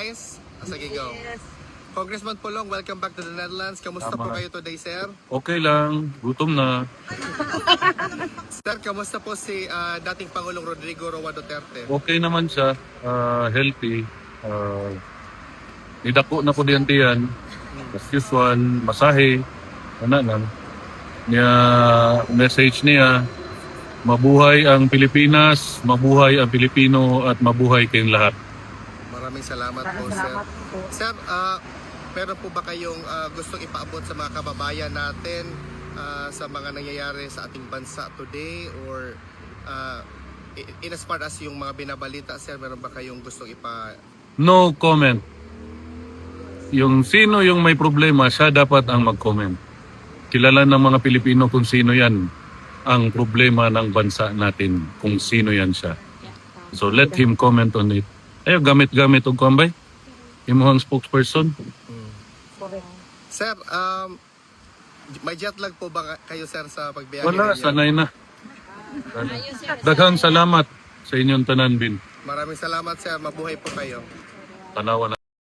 Guys, sige, go. Congressman Pulong, welcome back to the Netherlands. Kamusta po kayo today, sir? Okay lang, gutom na. Sir, kamusta po si dating Pangulong Rodrigo Roa Duterte? Okay naman siya, healthy. Idako na po diyan. As usual, masahe. Ano lang. Niya, message niya, mabuhay ang Pilipinas, mabuhay ang Pilipino, at mabuhay kayong lahat. Maraming salamat po, sir. Sir, meron po ba kayong gustong ipaabot sa mga kababayan natin sa mga nangyayari sa ating bansa today, or in as far as yung mga binabalita, sir, meron ba kayong gustong No comment. Yung sino yung may problema, siya dapat ang mag-comment. Kilala ng mga Pilipino kung sino yan ang problema ng bansa natin, kung sino yan siya. So let him comment on it. Ayo, gamit-gamit og kuambay. Imuhang spokesperson. Sir, may jet lag po ba kayo, sir, sa pagbiyahe Wala, ninyo? sanay na. Daghang salamat sa inyong tanan, Bin. Maraming salamat, sir. Mabuhay po kayo. Tanawa na.